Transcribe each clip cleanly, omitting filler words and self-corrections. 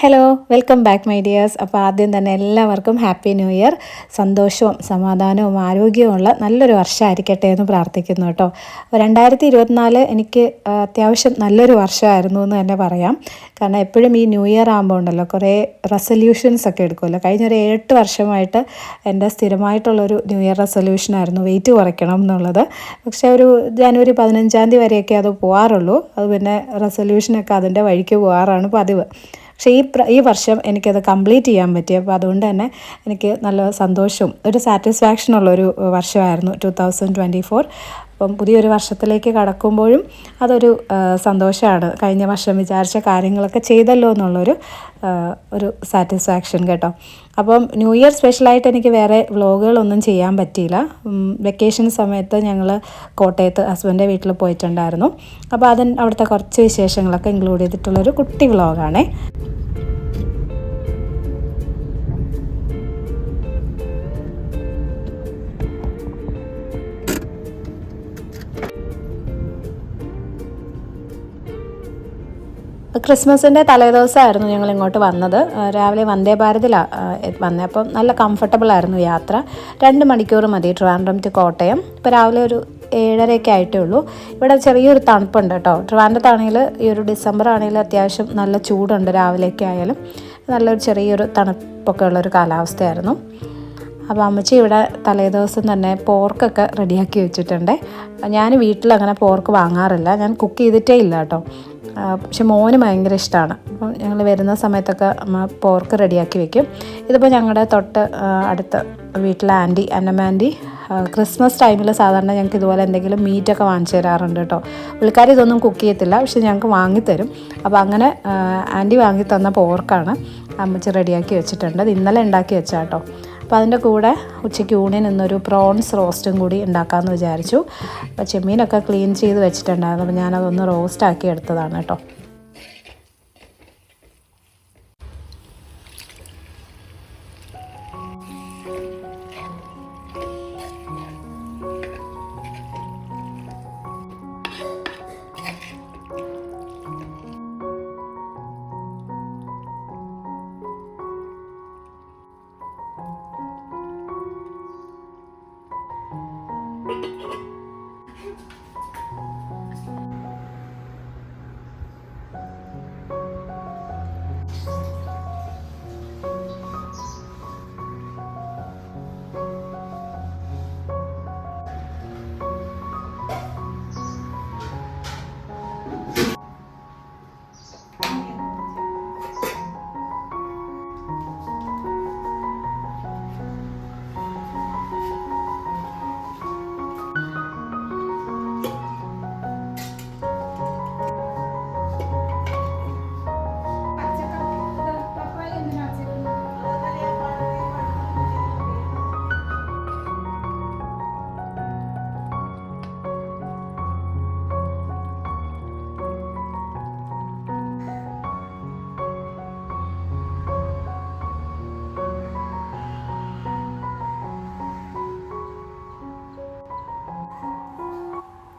Hello welcome back my dears. അപ്പോൾ ആദ്യം തന്നെ എല്ലാവർക്കും ഹാപ്പി ന്യൂ ഇയർ. സന്തോഷവും സമാധാനവും ആരോഗ്യവുമുള്ള നല്ലൊരു വർഷമായിരിക്കട്ടെ എന്ന് പ്രാർത്ഥിക്കുന്നു കേട്ടോ. 2024 എനിക്ക് അത്യാവശ്യം നല്ലൊരു വർഷമായിരുന്നു എന്ന് തന്നെ പറയാം. കാരണം എപ്പോഴും ഈ ന്യൂ ഇയർ ആകുമ്പോൾ ഉണ്ടല്ലോ കുറേ റെസൊല്യൂഷൻസ് ഒക്കെ എടുക്കുമല്ലോ. കഴിഞ്ഞൊരു 8 വർഷമായിട്ട് എൻ്റെ സ്ഥിരമായിട്ടുള്ളൊരു ന്യൂ ഇയർ റെസൊല്യൂഷനായിരുന്നു വെയിറ്റ് കുറയ്ക്കണം എന്നുള്ളത്. പക്ഷേ ഒരു ജനുവരി 15 വരെയൊക്കെ അത് പോകാറുള്ളൂ. അത് പിന്നെ റെസൊല്യൂഷനൊക്കെ അതിൻ്റെ വഴിക്ക് പോകാറാണ് പതിവ്. പക്ഷേ ഈ വർഷം എനിക്കത് കംപ്ലീറ്റ് ചെയ്യാൻ പറ്റി. അപ്പോൾ അതുകൊണ്ട് തന്നെ എനിക്ക് നല്ല സന്തോഷവും ഒരു സാറ്റിസ്ഫാക്ഷനുള്ളൊരു വർഷമായിരുന്നു 2024. അപ്പം പുതിയൊരു വർഷത്തിലേക്ക് കടക്കുമ്പോഴും അതൊരു സന്തോഷമാണ്. കഴിഞ്ഞ വർഷം വിചാരിച്ച കാര്യങ്ങളൊക്കെ ചെയ്തല്ലോ എന്നുള്ളൊരു ഒരു സാറ്റിസ്ഫാക്ഷൻ കേട്ടോ. അപ്പം ന്യൂ ഇയർ സ്പെഷ്യലായിട്ട് എനിക്ക് വേറെ വ്ളോഗുകളൊന്നും ചെയ്യാൻ പറ്റിയില്ല. വെക്കേഷൻ സമയത്ത് ഞങ്ങൾ കോട്ടയത്ത് ഹസ്ബൻഡിൻ്റെ വീട്ടിൽ പോയിട്ടുണ്ടായിരുന്നു. അപ്പോൾ അവിടുത്തെ കുറച്ച് വിശേഷങ്ങളൊക്കെ ഇൻക്ലൂഡ് ചെയ്തിട്ടുള്ളൊരു കുട്ടി വ്ളോഗാണേ. ക്രിസ്മസിൻ്റെ തലേദിവസമായിരുന്നു ഞങ്ങൾ ഇങ്ങോട്ട് വന്നത്. രാവിലെ വന്ദേ ഭാരതിലാണ് വന്നത്. അപ്പം നല്ല കംഫർട്ടബിളായിരുന്നു യാത്ര. 2 മണിക്കൂർ മതി ട്രിവാൻഡ്രം ടു കോട്ടയം. ഇപ്പോൾ രാവിലെ ഒരു 7:30 ആയിട്ടേ ഉള്ളൂ. ഇവിടെ ചെറിയൊരു തണുപ്പുണ്ട് കേട്ടോ. ട്രിവാൻഡ്രത്താണെങ്കിൽ ഈ ഒരു ഡിസംബർ ആണെങ്കിലും അത്യാവശ്യം നല്ല ചൂടുണ്ട്. രാവിലെയൊക്കെ ആയാലും നല്ലൊരു ചെറിയൊരു തണുപ്പൊക്കെ ഉള്ളൊരു കാലാവസ്ഥയായിരുന്നു. അപ്പോൾ അമ്മച്ചി ഇവിടെ തലേദിവസം തന്നെ പോർക്കൊക്കെ റെഡിയാക്കി വെച്ചിട്ടുണ്ട്. ഞാൻ വീട്ടിലങ്ങനെ പോർക്ക് വാങ്ങാറില്ല, ഞാൻ കുക്ക് ചെയ്തിട്ടേ ഇല്ല കേട്ടോ. പക്ഷെ മോന് ഭയങ്കര ഇഷ്ടമാണ്. അപ്പം ഞങ്ങൾ വരുന്ന സമയത്തൊക്കെ അമ്മ പോർക്ക് റെഡിയാക്കി വെക്കും. ഇതിപ്പോൾ ഞങ്ങളുടെ തൊട്ട് അടുത്ത വീട്ടിലെ അന്നമ്മ ആൻറ്റി ക്രിസ്മസ് ടൈമിൽ സാധാരണ ഞങ്ങൾക്ക് ഇതുപോലെ എന്തെങ്കിലും മീറ്റൊക്കെ വാങ്ങിച്ചു തരാറുണ്ട് കേട്ടോ. പുള്ളിക്കാരി ഇതൊന്നും കുക്ക് ചെയ്യത്തില്ല, പക്ഷെ ഞങ്ങൾക്ക് വാങ്ങിത്തരും. അപ്പോൾ അങ്ങനെ ആൻറ്റി വാങ്ങി തന്ന പോർക്കാണ് അമ്മച്ചി റെഡിയാക്കി വെച്ചിട്ടുണ്ട്. അത് ഇന്നലെ ഉണ്ടാക്കി വെച്ചാൽ കേട്ടോ. അപ്പോൾ അതിൻ്റെ കൂടെ ഉച്ചയ്ക്ക് ഊണിന് ഇന്നൊരു പ്രോൺസ് റോസ്റ്റും കൂടി ഉണ്ടാക്കാമെന്ന് വിചാരിച്ചു. അപ്പോൾ ചെമ്മീനൊക്കെ ക്ലീൻ ചെയ്ത് വെച്ചിട്ടുണ്ടായിരുന്നു. അപ്പോൾ ഞാനതൊന്ന് റോസ്റ്റാക്കി എടുത്തതാണ് കേട്ടോ.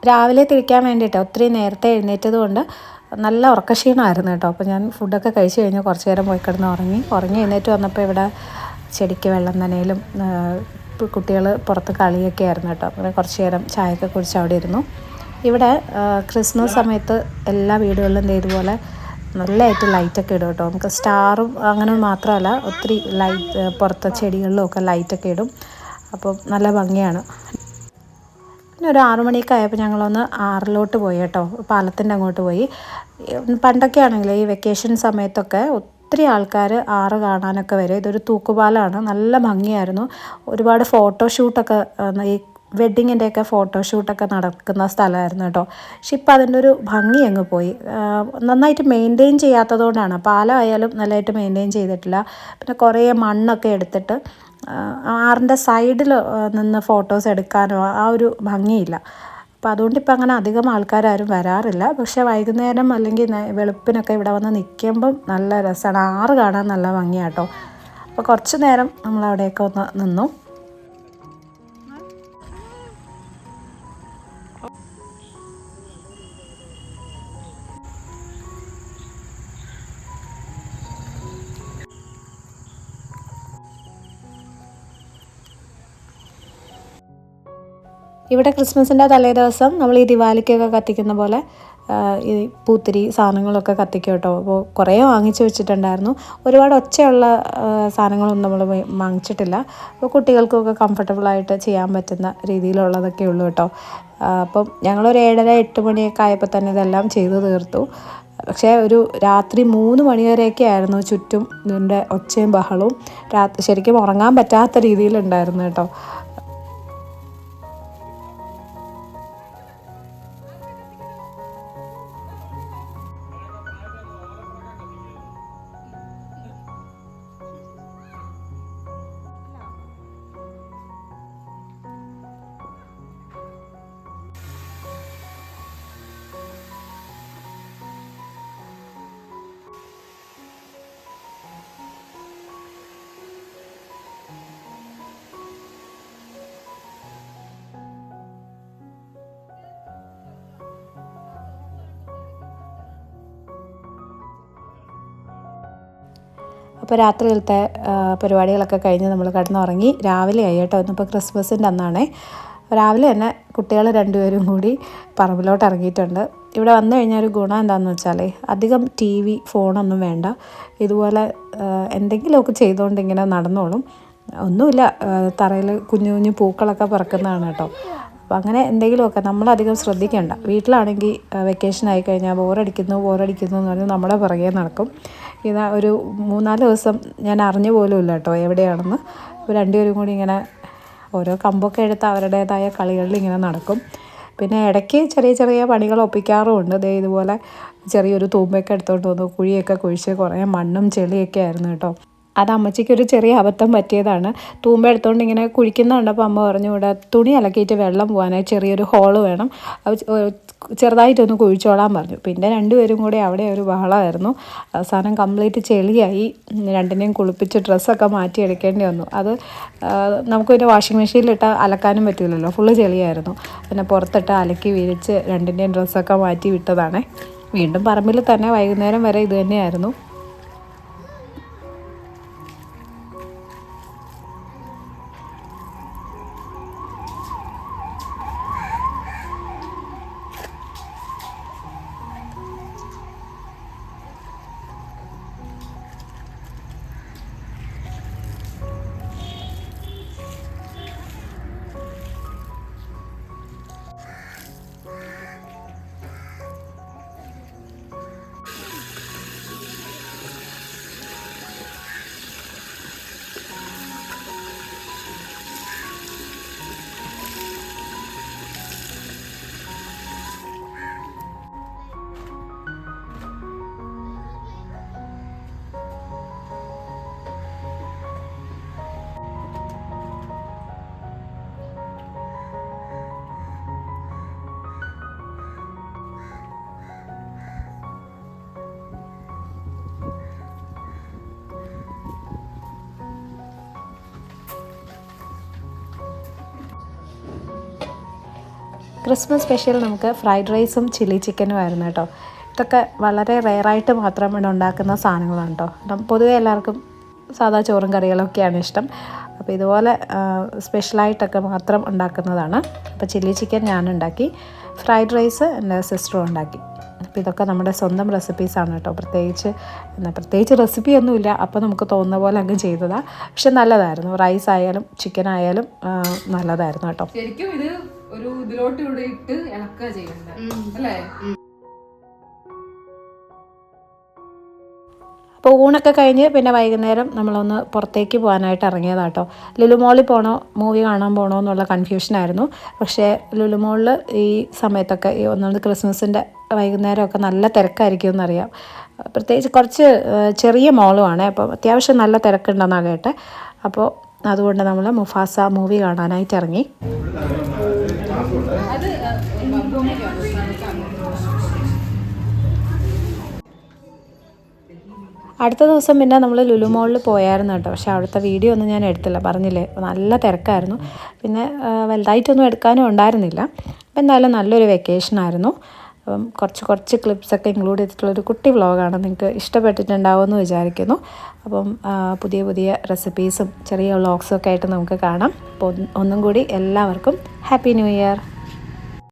രാവിലെ തിരിക്കാൻ വേണ്ടിയിട്ട് ഒത്തിരി നേരത്തെ എഴുന്നേറ്റത് കൊണ്ട് നല്ല ഉറക്കക്ഷീണമായിരുന്നു കേട്ടോ. അപ്പോൾ ഞാൻ ഫുഡൊക്കെ കഴിച്ച് കഴിഞ്ഞ് കുറച്ച് നേരം പോയി കിടന്ന് ഉറങ്ങി എഴുന്നേറ്റ് വന്നപ്പോൾ ഇവിടെ ചെടിക്ക് വെള്ളം നനയിലും കുട്ടികൾ പുറത്ത് കളിയൊക്കെ ആയിരുന്നു കേട്ടോ. അങ്ങനെ കുറച്ച് നേരം ചായയൊക്കെ കുടിച്ച് അവിടെ ഇരുന്നു. ഇവിടെ ക്രിസ്മസ് സമയത്ത് എല്ലാ വീടുകളിലും ഇതുപോലെ നല്ലതായിട്ട് ലൈറ്റൊക്കെ ഇടും കേട്ടോ. നമുക്ക് സ്റ്റാറും അങ്ങനെ മാത്രമല്ല, ഒത്തിരി ലൈറ്റ് പുറത്തെ ചെടികളിലും ഒക്കെ ലൈറ്റൊക്കെ ഇടും. അപ്പോൾ നല്ല ഭംഗിയാണ്. പിന്നെ ഒരു 6 മണിയൊക്കെ ആയപ്പോൾ ഞങ്ങളൊന്ന് ആറിലോട്ട് പോയി കേട്ടോ, പാലത്തിൻ്റെ അങ്ങോട്ട് പോയി. പണ്ടൊക്കെ ആണെങ്കിൽ ഈ വെക്കേഷൻ സമയത്തൊക്കെ ഒത്തിരി ആൾക്കാർ ആറ് കാണാനൊക്കെ വരും. ഇതൊരു തൂക്കുപാലമാണ്, നല്ല ഭംഗിയായിരുന്നു. ഒരുപാട് ഫോട്ടോഷൂട്ടൊക്കെ ഈ വെഡ്ഡിങ്ങിൻ്റെയൊക്കെ ഫോട്ടോഷൂട്ടൊക്കെ നടക്കുന്ന സ്ഥലമായിരുന്നു കേട്ടോ. പക്ഷെ ഇപ്പം അതിൻ്റെ ഒരു ഭംഗി അങ്ങ് പോയി. നന്നായിട്ട് മെയിൻറ്റെയിൻ ചെയ്യാത്തതുകൊണ്ടാണ്. പാലമായാലും നല്ലതായിട്ട് മെയിൻറ്റെയിൻ ചെയ്തിട്ടില്ല. പിന്നെ കുറേ മണ്ണൊക്കെ എടുത്തിട്ട് ആറിൻ്റെ സൈഡിൽ നിന്ന് ഫോട്ടോസ് എടുക്കാനോ ആ ഒരു ഭംഗിയില്ല. അപ്പോൾ അതുകൊണ്ട് ഇപ്പം അങ്ങനെ അധികം ആൾക്കാരും വരാറില്ല. പക്ഷേ വൈകുന്നേരം അല്ലെങ്കിൽ വെളുപ്പിനൊക്കെ ഇവിടെ വന്ന് നിൽക്കുമ്പം നല്ല രസമാണ്. ആറ് കാണാൻ നല്ല ഭംഗിയാട്ടോ. അപ്പോൾ കുറച്ച് നേരം നമ്മളവിടെയൊക്കെ ഒന്ന് നിന്നു. ഇവിടെ ക്രിസ്മസിൻ്റെ തലേ ദിവസം നമ്മൾ ഈ ദിവാലിക്കൊക്കെ കത്തിക്കുന്ന പോലെ ഈ പൂത്തിരി സാധനങ്ങളൊക്കെ കത്തിക്കും കേട്ടോ. അപ്പോൾ കുറേ വാങ്ങിച്ചു വെച്ചിട്ടുണ്ടായിരുന്നു. ഒരുപാട് ഒച്ചയുള്ള സാധനങ്ങളൊന്നും നമ്മൾ വാങ്ങിച്ചിട്ടില്ല. അപ്പോൾ കുട്ടികൾക്കൊക്കെ കംഫർട്ടബിളായിട്ട് ചെയ്യാൻ പറ്റുന്ന രീതിയിലുള്ളതൊക്കെ ഉള്ളൂ കേട്ടോ. അപ്പം ഞങ്ങളൊരു 7:30-8 മണിയൊക്കെ ആയപ്പോൾ തന്നെ ഇതെല്ലാം ചെയ്തു തീർത്തു. പക്ഷേ ഒരു രാത്രി 3 മണിവരെയൊക്കെ ആയിരുന്നു ചുറ്റും ഇതിൻ്റെ ഒച്ചയും ബഹളവും. ശരിക്കും ഉറങ്ങാൻ പറ്റാത്ത രീതിയിലുണ്ടായിരുന്നു കേട്ടോ. അപ്പോൾ രാത്രിയിലത്തെ പരിപാടികളൊക്കെ കഴിഞ്ഞ് നമ്മൾ കിടന്നുറങ്ങി. രാവിലെ ആയി കേട്ടോ. ഇന്നിപ്പോൾ ക്രിസ്മസിൻ്റെ അന്നാണേ. രാവിലെ തന്നെ കുട്ടികൾ 2 പേരും കൂടി പറമ്പിലോട്ട് ഇറങ്ങിയിട്ടുണ്ട്. ഇവിടെ വന്നു കഴിഞ്ഞാൽ ഒരു ഗുണം എന്താണെന്ന് വെച്ചാൽ അധികം TV ഫോണൊന്നും വേണ്ട. ഇതുപോലെ എന്തെങ്കിലുമൊക്കെ ചെയ്തുകൊണ്ട് ഇങ്ങനെ നടന്നോളും. ഒന്നുമില്ല, തറയിൽ കുഞ്ഞു കുഞ്ഞു പൂക്കളൊക്കെ പറക്കുന്നതാണ് കേട്ടോ. അപ്പോൾ അങ്ങനെ എന്തെങ്കിലുമൊക്കെ നമ്മളധികം ശ്രദ്ധിക്കേണ്ട. വീട്ടിലാണെങ്കിൽ വെക്കേഷൻ ആയി കഴിഞ്ഞാൽ ബോറടിക്കുന്നു എന്ന് പറഞ്ഞ് നമ്മുടെ പുറകെ നടക്കും. ഇതാ ഒരു 3-4 ദിവസം ഞാൻ അറിഞ്ഞു പോലും ഇല്ല കേട്ടോ എവിടെയാണെന്ന്. അപ്പോൾ 2 പേരും കൂടി ഇങ്ങനെ ഓരോ കമ്പൊക്കെ എടുത്ത് അവരുടേതായ കളികളിൽ ഇങ്ങനെ നടക്കും. പിന്നെ ഇടയ്ക്ക് ചെറിയ ചെറിയ പണികൾ ഒപ്പിക്കാറുമുണ്ട്. ദേ ഇതുപോലെ ചെറിയൊരു തൂമ്പയൊക്കെ എടുത്തോണ്ട് വന്നു കുഴിയൊക്കെ കുഴിച്ച് കുറേ മണ്ണും ചെളിയൊക്കെ ആയിരുന്നു കേട്ടോ. അത് അമ്മച്ചിക്കൊരു ചെറിയ അബദ്ധം പറ്റിയതാണ്. തൂമ്പ എടുത്തുകൊണ്ട് ഇങ്ങനെ കുഴിക്കുന്ന കണ്ടപ്പോൾ അമ്മ പറഞ്ഞു ഇവിടെ തുണി അലക്കിയിട്ട് വെള്ളം പോകാനായി ചെറിയൊരു ഹോള് വേണം, അത് ചെറുതായിട്ടൊന്ന് കുഴിച്ചോളാൻ പറഞ്ഞു. പിന്നെ 2 പേരും കൂടി അവിടെ ഒരു ബഹളമായിരുന്നു. അവസാനം കംപ്ലീറ്റ് ചെളിയായി. 2നെയും കുളിപ്പിച്ച് ഡ്രസ്സൊക്കെ മാറ്റി എടുക്കേണ്ടി വന്നു. അത് നമുക്ക് പിന്നെ വാഷിംഗ് മെഷീനിലിട്ട് അലക്കാനും പറ്റില്ലല്ലോ, ഫുള്ള് ചെളിയായിരുന്നു. പിന്നെ പുറത്തിട്ട് അലക്കി വിരിച്ച് 2ൻ്റെയും ഡ്രസ്സൊക്കെ മാറ്റി വിട്ടതാണ്. വീണ്ടും പറമ്പിൽ തന്നെ വൈകുന്നേരം വരെ ഇത് തന്നെയായിരുന്നു. ക്രിസ്മസ് സ്പെഷ്യൽ നമുക്ക് ഫ്രൈഡ് റൈസും ചില്ലി ചിക്കനും ആയിരുന്നു കേട്ടോ. ഇതൊക്കെ വളരെ റെയറായിട്ട് മാത്രം ഇവിടെ ഉണ്ടാക്കുന്ന സാധനങ്ങളാണ് കേട്ടോ. പൊതുവേ എല്ലാവർക്കും സാധാ ചോറും കറികളൊക്കെയാണ് ഇഷ്ടം. അപ്പോൾ ഇതുപോലെ സ്പെഷ്യലായിട്ടൊക്കെ മാത്രം ഉണ്ടാക്കുന്നതാണ്. അപ്പോൾ ചില്ലി ചിക്കൻ ഞാനുണ്ടാക്കി, ഫ്രൈഡ് റൈസ് എൻ്റെ സിസ്റ്ററും ഉണ്ടാക്കി. അപ്പോൾ ഇതൊക്കെ നമ്മുടെ സ്വന്തം റെസിപ്പീസാണ് കേട്ടോ. പ്രത്യേകിച്ച് റെസിപ്പിയൊന്നുമില്ല, അപ്പോൾ നമുക്ക് തോന്നുന്ന പോലെ അങ്ങ് ചെയ്തതാണ്. പക്ഷെ നല്ലതായിരുന്നു. റൈസ് ആയാലും ചിക്കൻ ആയാലും നല്ലതായിരുന്നു കേട്ടോ. ശരിക്കും ഇത് ഒരു ഇതിലോട്ട് ഇവിടെ ഇട്ട് ഇളക്കുക ചെയ്യണ്ട അല്ലേ? അപ്പോൾ ഊണൊക്കെ കഴിഞ്ഞ് പിന്നെ വൈകുന്നേരം നമ്മളൊന്ന് പുറത്തേക്ക് പോകാനായിട്ട് ഇറങ്ങിയതാട്ടോ. ലുലു മോളിൽ പോകണോ മൂവി കാണാൻ പോകണോ എന്നുള്ള കൺഫ്യൂഷനായിരുന്നു. പക്ഷേ ലുലു മോളിൽ ഈ സമയത്തൊക്കെ ഈ ഒന്നാമത് ക്രിസ്മസിൻ്റെ വൈകുന്നേരമൊക്കെ നല്ല തിരക്കായിരിക്കും എന്നറിയാം. പ്രത്യേകിച്ച് കുറച്ച് ചെറിയ മോളുമാണ്. അപ്പോൾ അത്യാവശ്യം നല്ല തിരക്കുണ്ടെന്നാണ് കേട്ടെ. അപ്പോൾ അതുകൊണ്ട് നമ്മൾ മുഫാസ മൂവി കാണാനായിട്ട് ഇറങ്ങി. അടുത്ത ദിവസം പിന്നെ നമ്മൾ ലുലു മോളിൽ പോയായിരുന്നു കേട്ടോ. പക്ഷേ അവിടുത്തെ വീഡിയോ ഒന്നും ഞാൻ എടുത്തില്ല, പറഞ്ഞില്ലേ നല്ല തിരക്കായിരുന്നു. പിന്നെ വലുതായിട്ടൊന്നും എടുക്കാനും ഉണ്ടായിരുന്നില്ല. അപ്പോൾ എന്തായാലും നല്ലൊരു വെക്കേഷനായിരുന്നു. അപ്പം കുറച്ച് ക്ലിപ്സൊക്കെ ഇൻക്ലൂഡ് ചെയ്തിട്ടുള്ളൊരു കുട്ടി വ്ളോഗാണ്. നിങ്ങൾക്ക് ഇഷ്ടപ്പെട്ടിട്ടുണ്ടാവുമെന്ന് വിചാരിക്കുന്നു. അപ്പം പുതിയ പുതിയ റെസിപ്പീസും ചെറിയ വ്ളോഗ്സും ഒക്കെ ആയിട്ട് നമുക്ക് കാണാം. അപ്പോൾ ഒന്നും കൂടി എല്ലാവർക്കും ഹാപ്പി ന്യൂ ഇയർ.